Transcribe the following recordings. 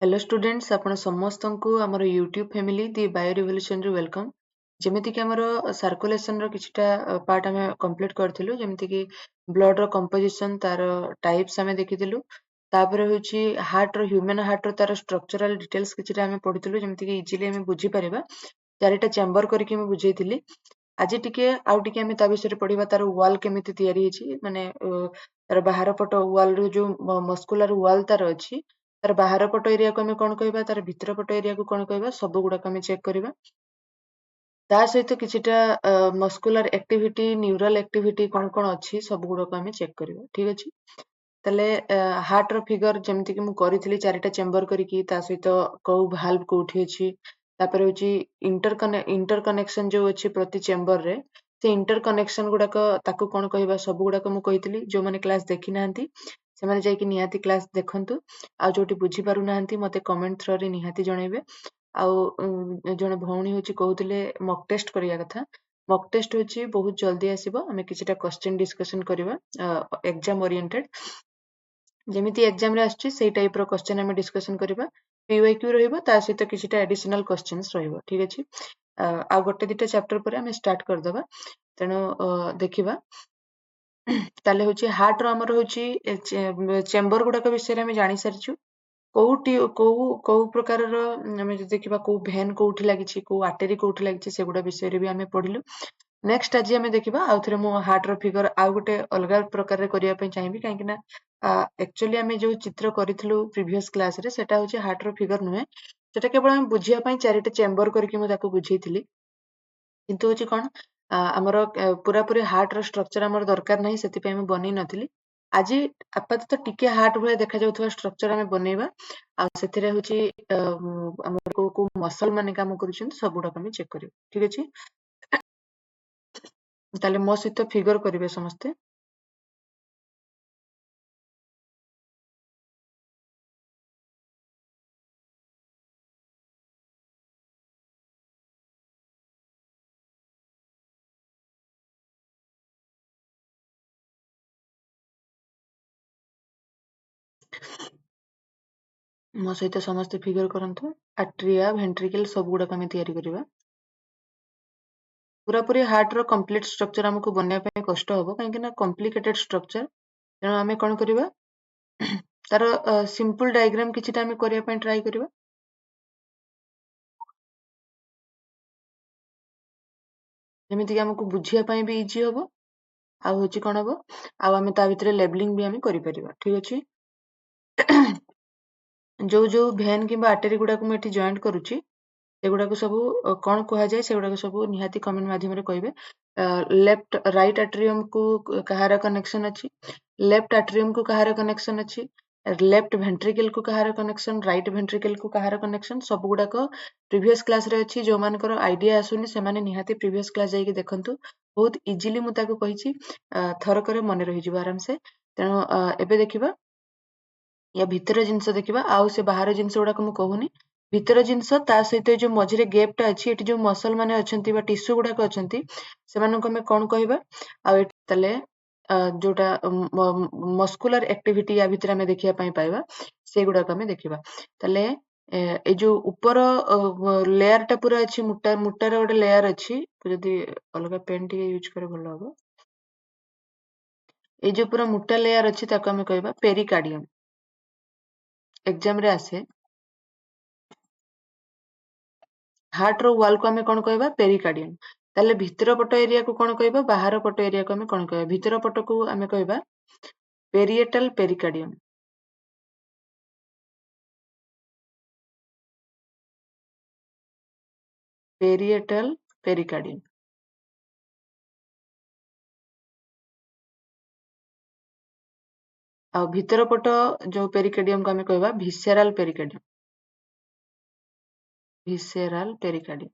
Hello students आपण समस्तंकु हमर YouTube family दी bio revolution रे वेलकम। जेमिति कि हमर सर्कुलेशन रो किछटा पार्ट हमें कंप्लीट करथिलु, जेमिति कि ब्लड रो कंपोजिशन तार टाइप्स हमें देखिथिलु। तापर होची हार्ट रो ह्यूमन हार्ट रो तार स्ट्रक्चरल डिटेल्स किछटा हमें पढिथिलु, जेमिति कि इजीली हमें बुझी परिबा। चारिटा चेंबर करके हमें बुझेइथिली। आज टिके आउ टिके हमें ता विषय पढिबा, तार वॉल केमिति तयारी हेची, माने तार बाहर पट वॉल रो जो मस्कुलर वॉल तार अछि, तार बाहर पट एरिया को हमें कौन कहबा, तार भीतर पट एरिया को कौन कहबा, सब गुडाक हमें चेक करबा। ता सहित किछिटा मस्कुलर एक्टिविटी, न्यूरल एक्टिविटी कौन कौन अछि, सब गुडाक हमें चेक करबा। ठीक अछि। तले हार्ट रो फिगर जेमति कि मु करिथिली चारिटा चेंबर करिकी, ता सहित को भाल्व कोठी अछि, तापर होची इंटर कनेक्शन जो अछि प्रति चेंबर रे, से इंटर कनेक्शन गुडाक ताको कौन कहबा, सब गुडाक मु कहिथिली। जो माने क्लास देखि नाहंती सेमाने जायकि निहाती क्लास देखंतु। आ जोटी बुझी पारु नाहंती मते कमेंट थ्रो रे निहाती जणेबे। आउ जणे भौणी होची कहउतिले मॉक टेस्ट करिया कथा। मॉक टेस्ट होची बहुत जल्दी आसीबो, हमें किछटा क्वेश्चन डिस्कशन करिबा एग्जाम ओरिएंटेड। जेमिति एग्जाम रे आछी सेही टाइप रो क्वेश्चन हमें डिस्कशन करिबा। पीवाईक्यू रहिबो, ता सहित किछटा एडिशनल क्वेश्चंस रहिबो। ठीक अछि। आ गोटे दिटा चैप्टर पर हमें स्टार्ट कर दबा। तेनो देखिबा। ताले होची हार्ट रो हमर होची चेंबर गुडाक विषय रे हमें जानि सारिछु। कोउटी कोउ प्रकार रो हमें जे देखिबा, को भेन कोउठी लागिछि, को आर्टरी कोउठी लागिछि, सेगुडा विषय रे भी हमें पढिलु। नेक्स्ट आज हमें देखिबा आउ थरे मो हार्ट रो फिगर आउ गोटे अलगा प्रकार रे करिया पय चाहिबी, काहेकि ना एक्चुअली हमें जो चित्र करिथिलु प्रीवियस क्लास रे, सेटा होची हार्ट रो फिगर नुहे। सेटा केवल हम बुझिया पय चारिटा चेंबर करके मु ताको बुझेइथिली। किंतु होची कोन हमर पूरा पूरी हार्ट रो स्ट्रक्चर हमर दरकार नाही, सेति पय हम बनै नथिली। आज आपातत टिके हार्ट भले देखा जाउथवा स्ट्रक्चर हमें बनेबा। आ सेथिरे होची हमर को मसल माने काम करूछन, सब गुडा हमें चेक करियो। ठीक अछि। ताले मो सहित फिगर करिवे समस्ते। मो सहित समस्ते फिगर करंतु। आट्रिया वेंट्रिकल सब गुडा हमें तयारी करिवा। पूरा पूरी हार्ट रो कंप्लीट स्ट्रक्चर हमको बनया पे कष्ट हबो, काहे कि ना कॉम्प्लिकेटेड स्ट्रक्चर। तेणु हमें कोन करिवा, तार सिंपल डायग्राम किछिटा हमें करिया पे ट्राई करिवा। जेमिति कि हमको बुझिया पे भी इजी हबो। आ होची कोन हबो, आ हमें ता भितरे लेबलिंग भी हमें करि परिबा। ठीक अछि। जो भेन किबा आर्टरी गुडा को मैं जॉइंट करूची, सेगुडा को सब कौन कहा जाए, सेगुडा को सब निहाती कमेंट माध्यम रे कहबे। लेफ्ट राइट एट्रियम को कहार कनेक्शन अछि, लेफ्ट एट्रियम को कहार कनेक्शन अछि, लेफ्ट वेंट्रिकल को कहार कनेक्शन, राइट वेंट्रिकल को कहार कनेक्शन, सब गुडा को प्रीवियस क्लास रे अछि। जो मानकर आइडिया आसुनी से माने निहाती प्रीवियस क्लास जाई के देखंतु। बहुत इजीली मु ताको कहिची, थरकरे मने रहि जिवो आराम से। तेणु एबे देखिबा या भितर जिनस देखिबा, आउ से बाहर जिनस गुडा को मु कहूनी। भितर जिनस ता सहित जो मझिरे गैप टा अछि, एटी जो मसल माने अछंती बा टिश्यू गुडा को अछंती, सेमानको हमें कोन कहबा। आ एटी तले जोटा मस्कुलर एक्टिविटी या भितर हमें देखिया पय पाइबा, से गुडा को हमें देखिबा। तले ए जो ऊपर लेयर टा पूरा अछि, मुटा मुटा रे गोटे लेयर अछि। जदी अलगा पेन टी यूज करे भलो हबो। ए जो पूरा मुटा लेयर अछि, ताको हमें कहबा पेरिकार्डियम। एग्जाम रे आसे हार्ट रो वॉल को हमें कोन कहबा, पेरिकार्डियम। ताले भितर पट एरिया को कोन कहबा, बाहर पट एरिया को हमें कोन कहबा। भितर पट को हमें कहबा पेरिएटल पेरिकार्डियम। Parietal pericardium. आ भितर पट जो पेरिकार्डियम को हमें कहबा विसेराल पेरिकार्डियम। विसेराल पेरिकार्डियम।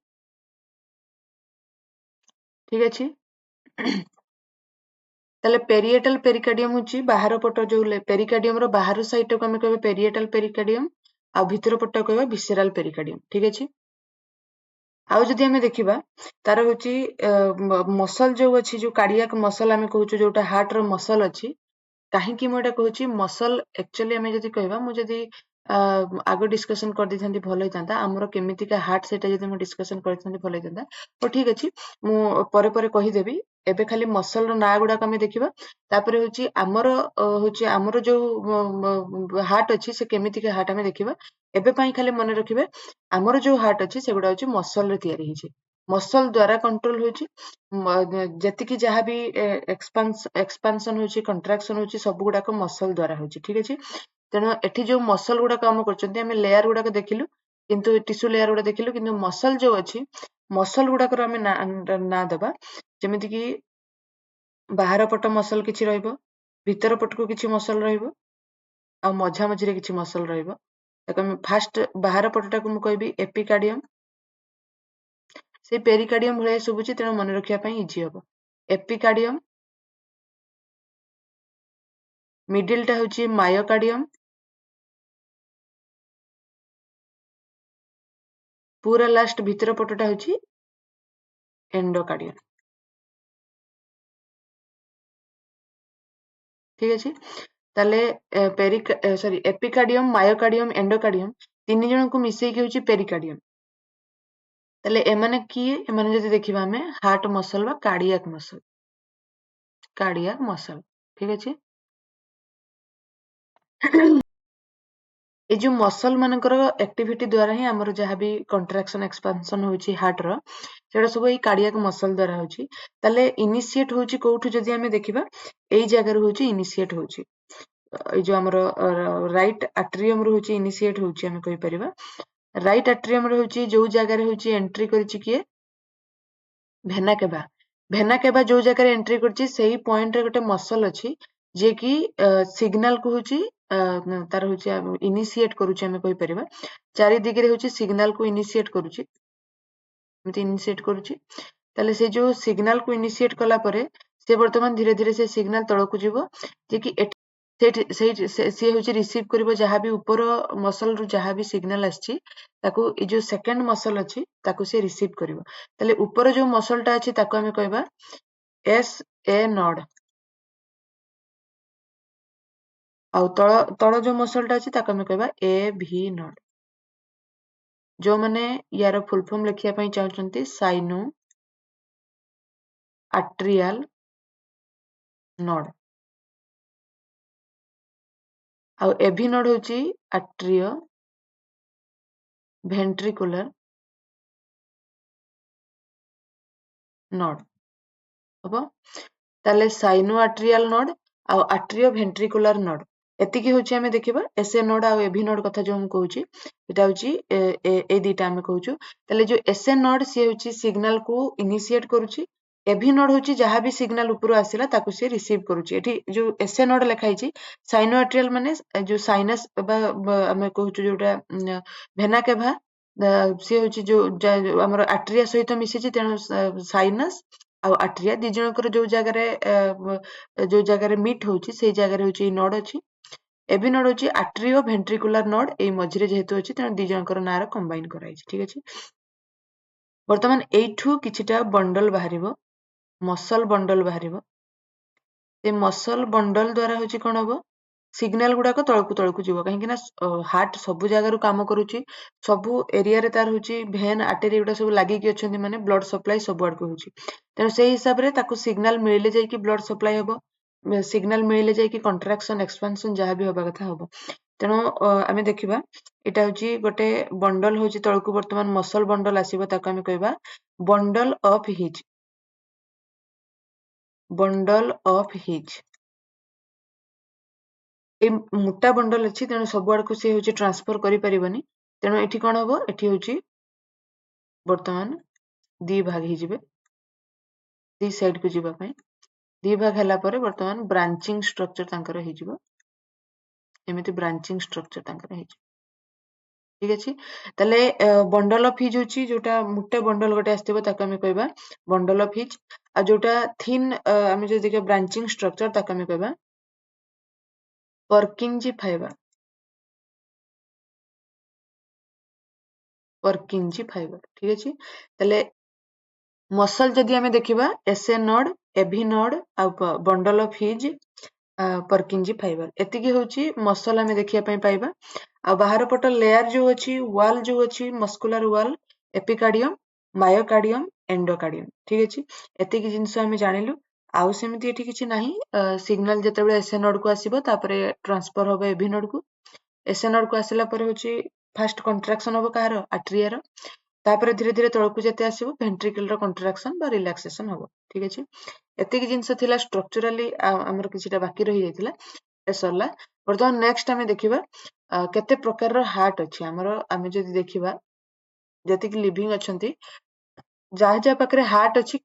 ठीक अछि। ताले पेरिएटल पेरिकार्डियम होची बाहर पट, जो पेरिकार्डियम रो बाहर साइड को हमें कहबा पेरिएटल पेरिकार्डियम। आ भितर पट कहबा विसेराल पेरिकार्डियम। ठीक अछि। आउ जदि हमें देखिबा, तार होची मसल जो अछि, जो कार्डियक मसल हमें कहूछु, जोटा हार्ट रो मसल अछि। काहे कि मु एटा कहूची मसल, एक्चुअली हमें जदि कहबा, मु जदि आग डिस्कसन कर देथांती भल होइतांता हमर केमितिका हार्ट सेटा जदि म डिस्कसन करथांती भल होइतांता तो ठीक अछि मु परे परे कहि देबी एबे खाली मसल रो ना गुडा कमे देखिबा तापरे होची हमर जो हार्ट अछि से केमितिका हार्ट हमें देखिबा एबे पई खाली मने रखिबे हमर जो हार्ट अछि सेगुडा होची मसल रे तयारी हिची मसल द्वारा कंट्रोल होची जतिकी जहाँ भी एक्सपांशन होची कंट्राक्शन होची सब गुडा को मसल द्वारा होची ठीक अछि तेणु एठी जो मसल गुडा काम करचंती हमें लेयर गुडा को देखिलु किंतु टिश्यू लेयर गुडा देखिलु किंतु मसल जो अछि मसल गुडा को हमें ना देबा जेमिति कि बाहर पट मसल किछि रहइबो भीतर पट को किछि मसल रहइबो आ मझा मझिरे किछि मसल रहइबो ताको हम फास्ट बाहर पटटा को मु कहबी एपिकार्डियम से पेरिकार्डियम भले सुबुची तेणु मन रखिया पई इजी हबो एपिकार्डियम मिडिल टा होची मायोकार्डियम पूरा लास्ट भीतर पटटा होची एंडोकार्डियम ठीक अछि ताले एपिकार्डियम मायोकार्डियम एंडोकार्डियम तीन जन को मिसई के होची पेरिकार्डियम ताले एमाने किए एमाने जदि देखिबा हमें हार्ट मसल बा कार्डियक मसल ठीक अछि ए जो मसल मानकर एक्टिविटी द्वारा ही हमर जहाँ भी कंट्राक्शन एक्सपांशन होची हार्ट रो सेटा सब एई कार्डियक मसल द्वारा होची ताले इनिशिएट होची कोठु जदि हमें देखिबा एई जगह रो होची इनिशिएट होची ए जो हमर राइट एट्रियम रो होची इनिशिएट होची हमें कहि परिबा राइट एट्रियम रो होची जो जगह रे होची एंट्री करिची किए भेना केबा जो जगह रे एंट्री करची सेही पॉइंट रे गोटे मसल अछि जे कि सिग्नल को होची तार होची इनिशिएट करूची हमें कहि परिबा चारि दिग रे होची सिग्नल को इनिशिएट करूची एमति इनिशिएट करूची ताले से जो सिग्नल को इनिशिएट कला परे से वर्तमान धीरे धीरे से सिग्नल तळकु जीवो जे कि से होची रिसीव करिवो जहाँ भी ऊपर मसल रु जहाँ भी सिग्नल आछि ताकू ए जो सेकंड मसल अछि ताकू से रिसीव करिवो ताले ऊपर जो मसल टा अछि ताकू हमें कहबा एस ए नोड आ तळ जो मसल टा अछि ताकू हमें कहबा ए भी नोड जो माने यार फुल फॉर्म लिखिया पई चाहचंती साइनो आट्रियल नोड आ एभी नोड होची आट्रियो भेंट्रिकुलर नोड हबो ताले साइनो आट्रियल नोड आ आट्रियो भेंट्रिकुलर नोड एतिकी होची हमें देखिबा एसए नोड आ एभी नोड कथा जो हम कहूची एटा होची ए दीटा हमें कहूचु ताले जो एसए नोड से होची सिग्नल को इनिशिएट करूची एभी नोड होची जहाँ भी सिग्नल ऊपर आसिला ताकू से रिसीव करूची एठी जो एसए नोड लिखा हिची साइनो आट्रियल माने जो साइनस बा हमें कहूचु जोटा भेना केभा से होची जो हमर आट्रिया सहित मिसिची तेणु साइनस आ आट्रिया दी जनकर जो जगह मीट होची से जगह होची नोड अछि एभी नोड होची आट्रियो भेंट्रिकुलर नोड ए मझिरे जेहेतु अछि तेणु दी जनकर नार कंबाइन कराइछि ठीक अछि वर्तमान एठू किछिटा बंडल बाहरिबो मसल बंडल बाहरिबो से मसल बंडल द्वारा होची कोन हबो सिग्नल गुडाक तळकु जीवो काहेकि ना हार्ट सबु जगह रु काम करूची सबु एरिया रे तार होची भेन आर्टरी गुडा सब लागि कि अछंती माने ब्लड सप्लाई सब आड़ को होची तेणु से हिसाब रे ताकू सिग्नल मिलिले जाई कि ब्लड सप्लाई हबो सिग्नल मिलिले जाई कि कंट्राक्शन एक्सपांशन जहाँ भी हबा कथा हबो तेणु आमे देखिबा एटा होची गोटे बंडल होची तळकु वर्तमान मसल बंडल आसीबो ताकू आमे कहबा बंडल ऑफ हिज ए मोटा बंडल अछि तेणु सब आड़ को से होची ट्रांसफर करि परिबनी तेणु एठी कोन हबो एठी होची वर्तमान दी भाग हि जिवे दी साइड को जिबा पई दी भाग हला परे वर्तमान ब्रांचिंग स्ट्रक्चर तांकर हि जिवो एमिति ब्रांचिंग स्ट्रक्चर तांकर हि ठीक अछि तले बंडल ऑफ हिज होची जोटा मोटा बंडल गोटे आस्तिबो ताका हमें कहबा बंडल ऑफ हिज आ जोटा थिन हमें जे देखा ब्रांचिंग स्ट्रक्चर ताका हमें कहबा पर्किंजी फाइबर ठीक अछि तले मसल जदि हमें देखिबा एसए नोड एभी नोड आ bundle of His Purkinje fibre एतिकी होची मसल हमें देखिया पई पाइबा आ बाहर पट लेयर जो अच्छी वाल जो अच्छी मस्कुलर वाल एपिकार्डियम मायोकार्डियम एंडोकार्डियम ठीक अच्छे एतिक जिनस आम जानिलु आउ सेमती एठी किछि नाही सिग्नल जेतेबेले एसए नोड को आसीबो तापरे ट्रांसफर होबो एभि नोड को एसए नोड को आसिला परे होछि फास्ट कंट्राक्शन होबो काहार आट्रिया रो तापरे धीरे धीरे तळकु जेते आसीबो वेंट्रिकल रो कंट्राक्शन बा रिलैक्सेशन होबो ठीक अछि एतिक जिनस थिला स्ट्रक्चरली हमर किछिटा बाकी रहि जायतिला ए सरला वर्तमान नेक्स्ट आमे देखिबा केते प्रकार रो हार्ट अछि हमर आमे जदि देखिबा जति कि लिविंग अछंती जहाँ जहाँ पाखरे हार्ट अछि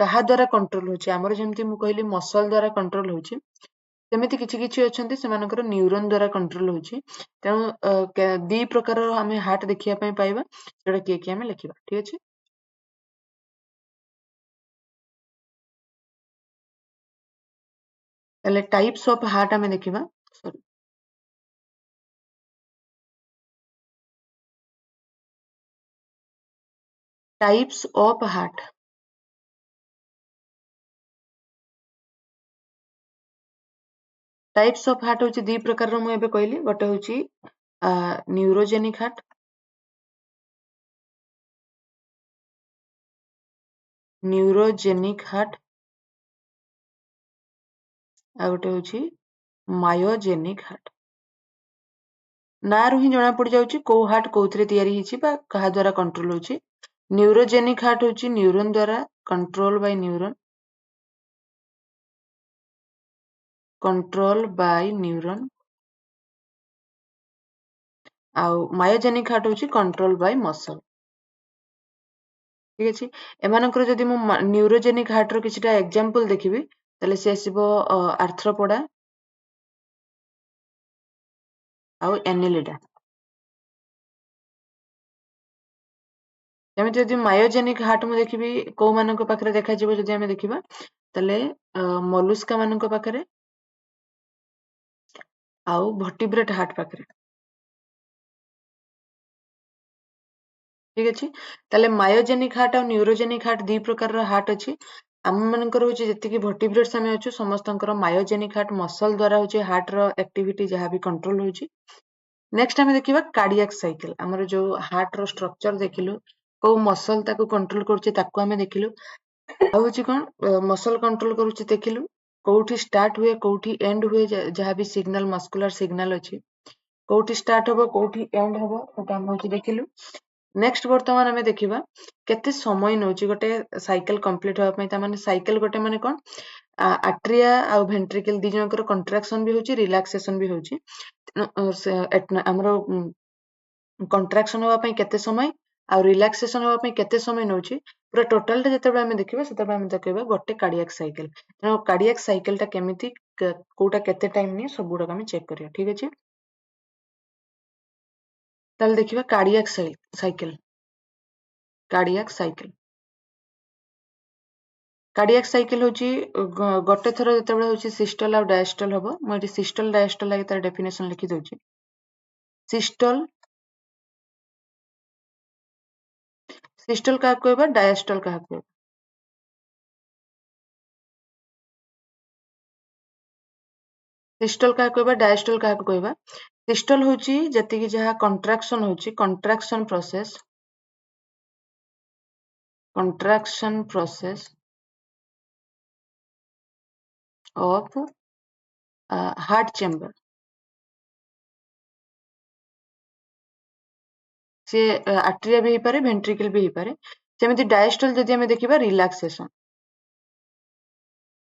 कहा द्वारा कंट्रोल होछि हमर जेमति मु कहली मसल द्वारा कंट्रोल होछि सेमिति किछि किछि अछंती सेमानकर न्यूरॉन द्वारा कंट्रोल होछि तेणु दी प्रकार आमे हार्ट देखिया पई पाइबा सेटा कि आमे लिखिबा ठीक अछि तले टाइप्स ऑफ हार्ट आमे देखिबा sorry types of heart types of heart होछि दी प्रकार रो मु एबे कहली गोटे होछि न्यूरोजेनिक हार्ट न्यूरोजेनिक हार्ट आ गोटे होछि मायोजेनिक हार्ट ना रु ही जणा पड़ जाउछि को हार्ट कोउथरे तयारी हिछि बा कहा द्वारा कंट्रोल होछि न्यूरोजेनिक हार्ट होछि न्यूरॉन द्वारा control by neuron control by neuron आउ मायोजेनिक हार्ट होछि कंट्रोल बाय मसल ठीक अछि एमानकर जदि मु न्यूरोजेनिक हार्ट रो किछिटा एग्जांपल देखिबी तले से आसीबो आर्थ्रोपोडा आउ एनिलिडा जेମିତି ଯଦି ମାୟୋଜେନିକ ହାର୍ଟ ମୁଁ ଦେଖିବି କୋଉମାନଙ୍କ ପାଖରେ ଦେଖାଯିବ ଯଦି ଆମେ ଦେଖିବା ତାହେଲେ ମଲୁସ୍କା ମାନଙ୍କ ପାଖରେ ଆଉ ଭର୍ଟିବ୍ରେଟ ହାର୍ଟ ପାଖରେ ଠିକ ଅଛି ତାହେଲେ ମାୟୋଜେନିକ ହାର୍ଟ ଆଉ ନ୍ୟୁରୋଜେନିକ ହାର୍ଟ ଦି ପ୍ରକାରର ହାର୍ଟ ଅଛି ଆମ ମାନଙ୍କର ହଉଛି ଯେତିକି ଭର୍ଟିବ୍ରେଟ୍ସ ଆମେ ଅଛୁ ସମସ୍ତଙ୍କର ମାୟୋଜେନିକ ହାର୍ଟ ମସଲ ଦ୍ୱାରା ହଉଛି ହାର୍ଟ ର ଆକ୍ଟିଭିଟି ଯାହା ବି କଣ୍ଟ୍ରୋଲ ହଉଛି नेक्स्ट आमे देखिबा कार्डियाक साइकिल हमर जो हार्ट रो स्ट्रक्चर देखिलु को मसल ताको कंट्रोल करूचे ताको आमे देखिलु आ होची कोन मसल कंट्रोल करूचे देखिलु कोठी स्टार्ट हुए कोठी एंड हुए जहाँ भी सिग्नल मस्कुलर सिग्नल अछि कोठी स्टार्ट हबो कोठी एंड हबो सेटा हम होची देखिलु नेक्स्ट वर्तमान आमे देखिबा केते समय नउची गोटे साइकिल कंप्लीट होबा पई ता माने साइकिल गोटे माने कोन आट्रिया आ वेंट्रिकल दी जनकर कंट्राक्शन भी होची रिलैक्सेशन भी होची ଆମର कंट्राक्शन होबा पई केते समय आ रिलैक्सेशन होबा पई केते समय नउची पूरा टोटल टा जते आमे देखिबा सेते आमे देखिबा गोटे कार्डियक साइकिल तेनो कार्डियक साइकिल टा केमिति कोटा केते टाइम नि सब गुडा आमे चेक करिया ठीक अछि ताल देखिबा कार्डियक साइकिल कार्डियक साइकिल होची गोटे थरो जतेबेले होची सिस्टल आ डायस्टल हबो म एटी सिस्टल डायस्टल लागि तार डेफिनेशन लिखि दउची सिस्टल सिस्टल का कहबा डायस्टल का कहबा सिस्टल का कहबा डायस्टल का कहबा सिस्टल होची जति कि जहा कंट्राक्शन होची कंट्राक्शन प्रोसेस ऑफ हार्ट चेंबर से आट्रिया भी पारे वेंट्रिकल भी पारे सेमिति डायस्टल जदि हमें देखिबा रिलैक्सेशन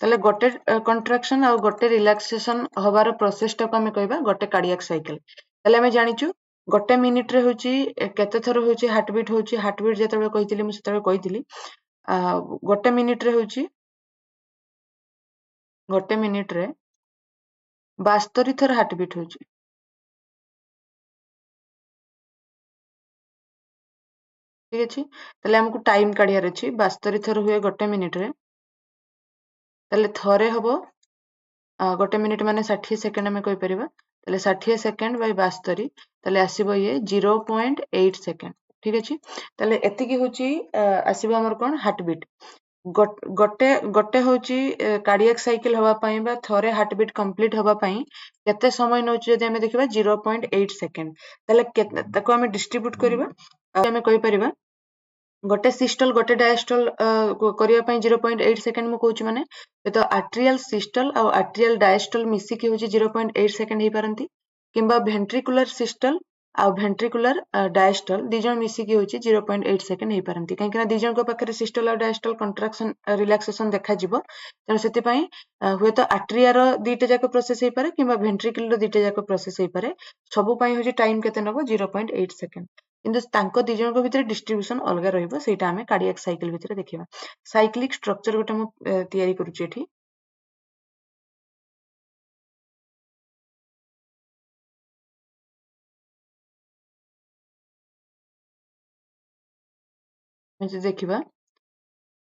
ताले गोटे कंट्राक्शन आ गोटे रिलैक्सेशन हबार प्रोसेस टा को हमें कहबा गोटे कार्डियक साइकिल ताले हमें जानिचु गोटे मिनिट रे होची केते थरो होची हार्ट बीट जेतेबे कहितली मु सेतेबे कहितली गोटे मिनिट रे होची गोटे मिनिट रे 72 थर हार्ट बीट होची ठीक अछि ताले हमकु टाइम काढियार अछि 72 थर हुए गोटे मिनिट रे ताले थरे हबो गोटे मिनिट माने 60 सेकेंड हमें कहि परिबा ताले 60 सेकेंड बाय 72 ताले आसीबो ये 0.8 सेकेंड ठीक अछि ताले एतिकी होची आसीबो हमर कोन हार्ट बीट गोटे गोटे होची कार्डियक साइकिल हवा पई बा थरे हार्ट बीट कंप्लीट हवा पई केते समय नउची जदि हमें देखिबा 0.8 सेकंड तले ताको हमें डिस्ट्रीब्यूट करबा हमें कहि परिबा गोटे सिस्टल गोटे डायस्टल करिया पई 0.8 सेकंड मु कहूची माने तो आर्ट्रियल सिस्टल और आर्ट्रियल डायस्टल मिसी की होची 0.8 सेकंड ही परंती किंबा वेंट्रिकुलर सिस्टल आ वेंट्रिकुलर डायस्टल दी जण मिसी की होची 0.8 सेकंड ही परंती काहे दी जण को पाखरे सिस्टल और डायस्टल कंट्राक्शन रिलैक्सेशन देखा जिवो तेणु सेति पई हुए तो आर्ट्रिया रो दीटे जाक प्रोसेस हे पारे किंबा वेंट्रिकल रो दीटे जाक प्रोसेस हे पारे सबु पई होची टाइम केते नबो 0.8 सेकंड किंतु तांको दी जणको भितर डिस्ट्रीब्यूशन अलग रहइबो सेटा हमें कार्डियक साइकिल भितर देखिबा साइक्लिक स्ट्रक्चर गोटे मु तयारी करूची एठी देखिबा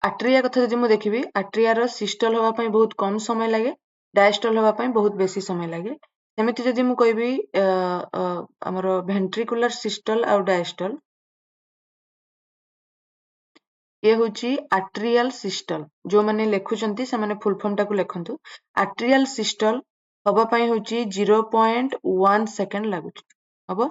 आट्रिया कथा जदि मु देखिबी आट्रिया रो सिस्टल हवा पई बहुत कम समय लागे डायस्टल हवा पई बहुत बेसी समय लागे सेमिति जदि मु कहबी हमर वेंट्रिकुलर सिस्टल और डायस्टल ये होची आट्रियल सिस्टल जो माने लेखुचंती से माने फुल फॉर्म टाकू लेखंतु आट्रियल सिस्टल हवा पई होची 0.1 सेकंड लागुची हबो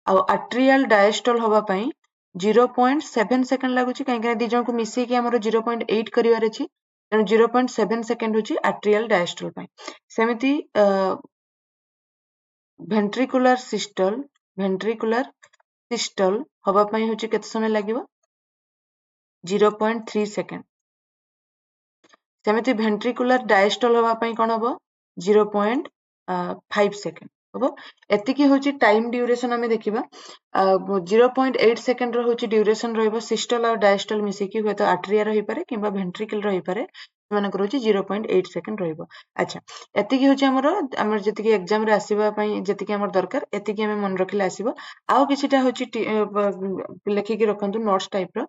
आ आट्रियल डायस्टल हवा पई 0.7 सेकंड लागुची काहे दी जण को मिसी के हमर 0.8 करिवार अछि तेणु 0.7 सेकंड होची आट्रियल डायस्टल पई सेमिति वेंट्रिकुलर सिस्टल हवा पई होची केते समय लागिवो 0.3 सेकंड सेमिति वेंट्रिकुलर डायस्टल हवा पई कोन हबो 0.5 सेकंड हबो एतिकी होची टाइम ड्यूरेशन हमें देखिबा 0.8 सेकंड रो होची ड्यूरेशन रहइबो सिस्टल और डायस्टल मिसी की होय तो आर्टरिया रही पारे किंबा वेंट्रिकल रही पारे मानक रोची 0.8 सेकंड रहइबो अच्छा एतिकी होची हमर जतिकी एग्जाम रे आसीबा पई जतिकी हमर दरकार एतिकी हमें मन रखिले आसीबो आउ किछिटा होची लेखि की रखंतु नोट्स टाइप रो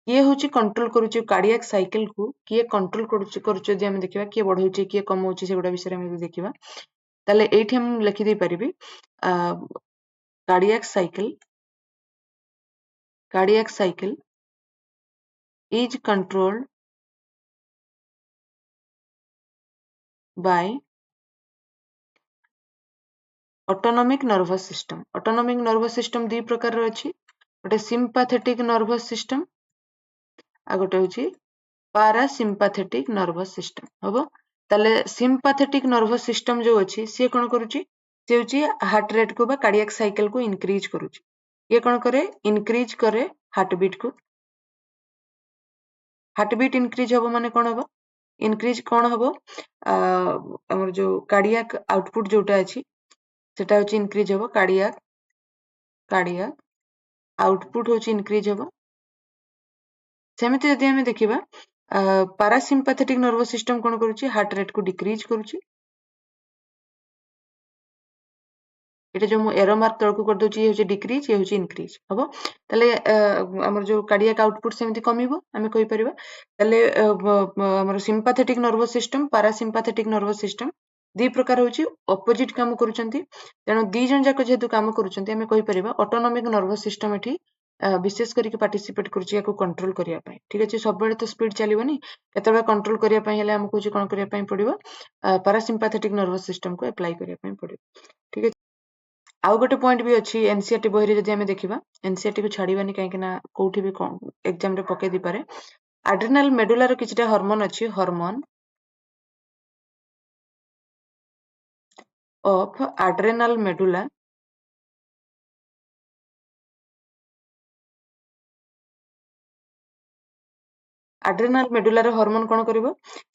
किए होची कंट्रोल करूची कार्डियक साइकिल को किए कंट्रोल करूची जे हम देखिबा किए बढ़ौची किए कमौची सेगुडा विषय हम देखिबा ताले एठी हम लिखि दे परिबी cardiac cycle is controlled by autonomic nervous system autonomic nervous system दी प्रकार अछि गोटे सिंपैथेटिक नर्वस सिस्टम आ गोटे होची पारासिम्पैथेटिक नर्वस सिस्टम हबो ताले सिंपैथेटिक नर्वस सिस्टम जो अछि से कोन करूची से होची हार्ट रेट को बा कार्डियक साइकिल को इंक्रीज करूची ये कोन करे इंक्रीज करे हार्ट बीट इंक्रीज हबो माने कोन हबो इंक्रीज कोन हबो हमर जो कार्डियक आउटपुट जोटा अछि सेटा होची इंक्रीज हबो कार्डियक आउटपुट होची इंक्रीज हबो सेमिति यदि हमें देखिबा पारासिम्पैथेटिक नर्वस सिस्टम कोन करूची हार्ट रेट को डिक्रीज करूची एटा जो मु एरो मार्क तळकु कर दोची ये होची डिक्रीज ये होची इंक्रीज हबो तले हमर जो कार्डियक आउटपुट सेमिति कमिबो हमें कहि परिबा तले हमर sympathetic nervous system parasympathetic nervous system दी प्रकार होची ऑपोजिट काम करूचंती तेणु दी जन जाक जेतु काम करूचंती हमें कहि परिबा ऑटोनॉमिक नर्वस सिस्टम एठी विशेष करके पार्टिसिपेट करूची याको कंट्रोल करिया पई ठीक अछि सब बेले तो स्पीड चलीबनी केतबे कंट्रोल करिया पई हेले हमकु जे कोन करिया पई पड़िबो पारासिम्पैथेटिक नर्वस सिस्टम को अप्लाई करिया पई पड़िबो ठीक अछि आउ गोटे पॉइंट भी अछि एनसीईआरटी बही रे जदि हमें देखिबा एनसीईआरटी को छाड़ीबानी काहे ना कोठी भी एग्जाम रे पके दी पारे एड्रिनल मेडुला रो किछटा हार्मोन अछि hormone of adrenal medulla adrenal medulla रो हार्मोन कोन करिवो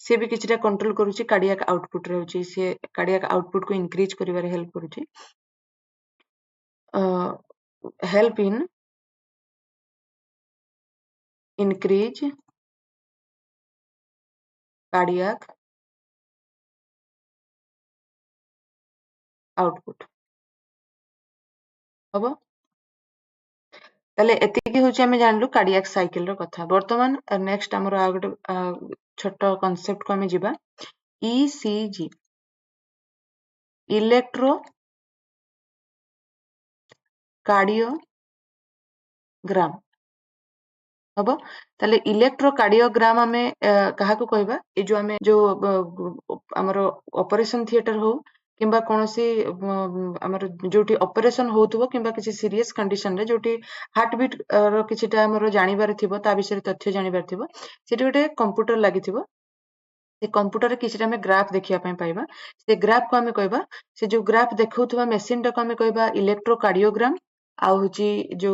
से भी किछटा कंट्रोल करूची कार्डियक आउटपुट रे होची से कार्डियक आउटपुट को इंक्रीज करिवारे हेल्प करूची help in increase cardiac output हबो ताले एतिकी होची हमें जानलु कार्डियक साइकिल रो कथा वर्तमान नेक्स्ट हमर आ गोटे छोटो कांसेप्ट को हमें जिबा ईसीजी इलेक्ट्रो कार्डियोग्राम हबो ताले इलेक्ट्रोकार्डियोग्राम आमे काहाकू कहबा ए जो आमे जो हमरो ऑपरेशन थिएटर हो किंबा कोनोसी हमर जोटी ऑपरेशन होतुबो किंबा किसी सीरियस कंडीशन रे जोटी हार्ट बीट रो किछिटा हमरो जानिबार थिबो ता विषय तथ्य जानिबार थिबो सेठी गोटे कंप्यूटर लागिथिबो से कंप्यूटर रे किछिटा हमें ग्राफ देखिया पई पाइबा से ग्राफ को हमें कहबा से जो ग्राफ देखौथुबा मशीन टा को हमें कहबा इलेक्ट्रोकार्डियोग्राम आउ होची जो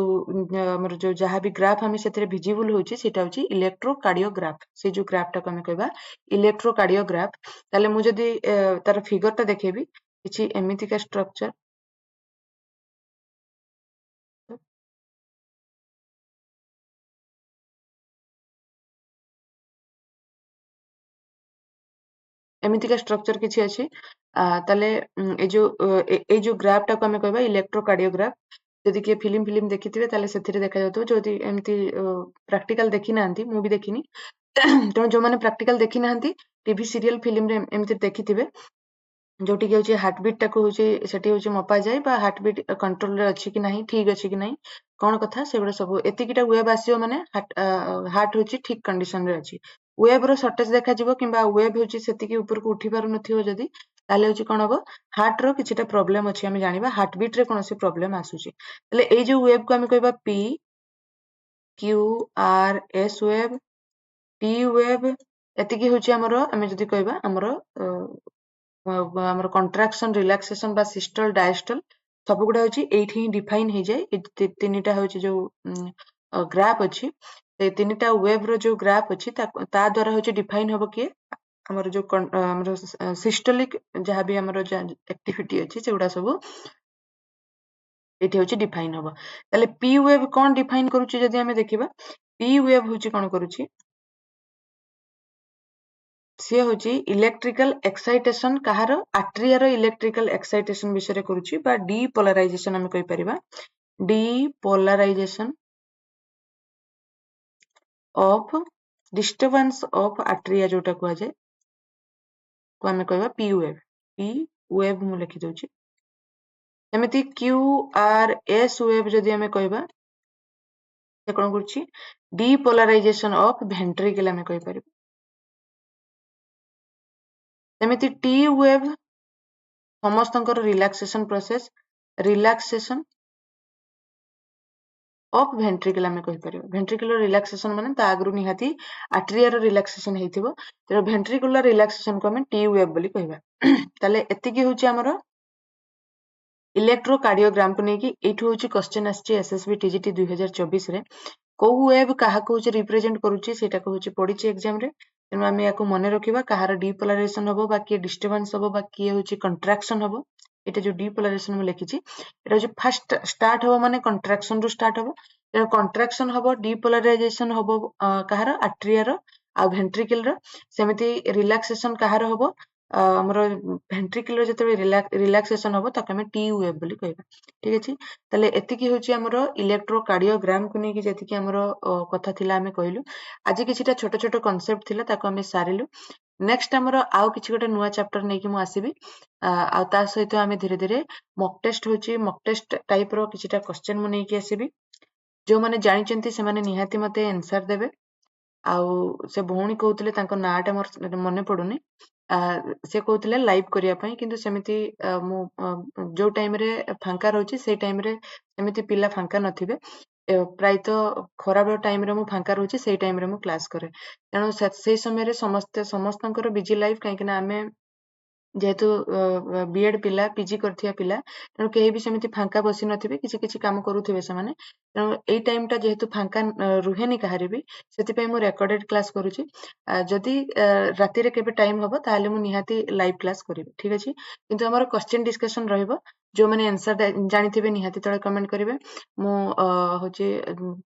हमर जो जहाँ भी ग्राफ हमें सेतरे विजिबल होची सेटा होची इलेक्ट्रोकार्डियोग्राफ से जो ग्राफ टा को हमें कहबा इलेक्ट्रोकार्डियोग्राफ ताले मु जदी तार फिगर टा देखेबी किछि एमिति का स्ट्रक्चर एमितिका स्ट्रक्चर किछि अछि ताले ए जो ग्राफ टा को हमें कहबा इलेक्ट्रोकार्डियोग्राफ जदि किए फिल्म देखिथिबे ताले सेथिरे देखा जाउतो जदि एमती प्रैक्टिकल देखि नांती मु भी देखिनी तेणु जो माने प्रैक्टिकल देखि नांती टीवी सीरियल फिल्म रे एमती देखिथिबे जोटी कि होची हार्ट बीट टाको होची सेठी होची मपा जाय बा हार्ट बीट कंट्रोल रे अछि कि नाही ठीक अछि कि नाही कोन कथा सेबडा सब एतिकिटा वेब आसीओ माने हार्ट होची ठीक कंडीशन रे अछि वेब रो शॉर्टेज देखा जिवो किंबा वेब होची सेतिकी ऊपर को उठी पारु नथियो जदी ताले होची कोन हबो हार्ट रो किछिटा प्रॉब्लम अछि हम जानिबा हार्ट बीट रे कोनोसी प्रॉब्लम आसुची तले ए जो वेब को हम कहबा P Q R S wave T wave एतिकी होची हमरो हम जदी कहबा हमरो हमर कंट्राक्शन रिलैक्सेशन बा सिस्टल डायस्टल सब गुडा होची एठी डिफाइन हे जाय तीनटा होची जो ग्राफ अछि से तीनटा वेब रो जो ग्राफ अछि ता द्वारा होची डिफाइन हबो कि हमर जो हमर सिस्टोलिक जहाँ भी हमर एक्टिविटी अछि सेगुडा सब एठी होची डिफाइन हबो ताले पी वेब कोन डिफाइन करूची जदी हमें देखिबा पी वेब होची कोन करूची सी होची इलेक्ट्रिकल एक्साइटेशन कहार आट्रिया रो इलेक्ट्रिकल एक्साइटेशन विषय करूची बा डीपोलराइजेशन हम कहि परिबा डीपोलराइजेशन ऑफ डिस्टर्बेंस ऑफ आट्रिया जोटा को जाय को हमें कहबा पी वेव मु लिखि दउची एमिति क्यू आर एस वेव जदी हमें कहबा से कोन करूची डीपोलराइजेशन ऑफ वेंट्रिकल हमें कहि परिबा एमिति टी वेव समस्तंकर relaxation process relaxation of ventricle हमें कहि परिबा वेंट्रिकुलर रिलैक्सेशन माने ता आगरु निहाती आट्रिया रो रिलैक्सेशन हेतिबो तेरो वेंट्रिकुलर रिलैक्सेशन को हमें टी वेव बोली कहबा ताले एतिकी होची हमरो इलेक्ट्रोकार्डियोग्राम को नेकी एठु होची क्वेश्चन आछी एसएसबी टीजीटी 2024 रे को वेव काहा को होची रिप्रेजेंट करूची सेटा को होची पडिची एग्जाम रे तेनु आमे याको मने रखिबा काहार डीपोलराइजेशन हबो बा कि डिस्टर्बेंस हबो बा कि होची कंट्राक्शन हबो एटा जो डीपोलराइजेशन में लिखिची एटा जो फर्स्ट स्टार्ट हबो माने कंट्राक्शन रो स्टार्ट हबो तेनु कंट्राक्शन हबो डीपोलराइजेशन हबो काहार आट्रिया रो आ वेंट्रिकल रो सेमिति रिलैक्सेशन काहार हबो हमरो वेंट्रिकल जते रिलैक्सेशन हबो ताके हम टी वेव बोली कहबा ठीक अछि तले एतिकी होची हमरो इलेक्ट्रोकार्डियोग्राम को नेकी जेतिकी हमरो कथा थिला हमें कहलु आज किछिटा छोट छोट कांसेप्ट थिला ताको हमें सारिलु नेक्स्ट हमरो आउ किछि गोटे नुवा चैप्टर नेकी मु आसीबी आ ता सहित हमें धीरे धीरे मॉक टेस्ट होची मॉक टेस्ट टाइप रो किछिटा क्वेश्चन मु नेकी आसीबी जो माने जानि चंती से माने निहाती मते आंसर देबे आउ से भौणी कहउतले तांको नाटा मोर मने पडुनी से कहउतले लाइव करिया पई किंतु सेमिति मु जो टाइम रे फांका रहउची से टाइम रे सेमिति पिला फांका नथिबे प्रायतो खराब टाइम रे मु फांका रहउची से टाइम रे मु क्लास करे तेणु से समय रे समस्तंकर बिजी लाइफ काहे कि ना आमे जेहेतु बीएड पिला पीजी करथिया पिला तेणु केही भी सेमिति फांका बसी नथिबे किछि किछि काम करूथिबे सेमाने तेणु एई टाइम टा जेहेतु फांका रुहेनी काहारे भी सेति पई मु रेकॉर्डेड क्लास करूची जदि राति रे केबे टाइम हबो ताले मु निहाती लाइव क्लास करिबे ठीक अछि किंतु हमर क्वेश्चन डिस्कशन रहइबो जो माने आंसर जानिथिबे निहाती तळे कमेंट करिवे मु होची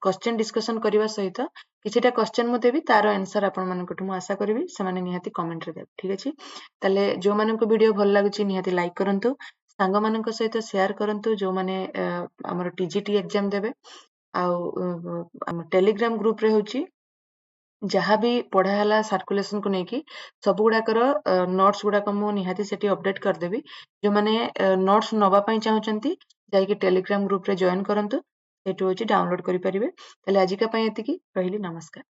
क्वेश्चन डिस्कशन करिवा सहित किछिटा क्वेश्चन मु देबी तार आंसर आपण मानकठु मु आशा करिवि से माने निहाती कमेंट रे देबे ठीक अछि ताले जो माननको वीडियो भल लागुची निहाती लाइक करंतु सांग माननको सहित शेयर करंतु जो माने हमर टीजीटी एग्जाम देबे आ टेलीग्राम ग्रुप रे होची जहाँ भी पढ़ा हला सर्कुलेशन को नेकी सब गुडाकर नोट्स गुडाक मु निहाती सेठी अपडेट कर देबी जो माने नोट्स नबा पई चाहउचंती जाई कि टेलीग्राम ग्रुप रे जॉइन करंतु ଏଠୁ ହଉଛି ଡାଉନଲୋଡ୍ କରିପାରିବେ। ତାହେଲେ ଆଜିକା ପାଇଁ ଏତିକି। ରହିଲି, ନମସ୍କାର।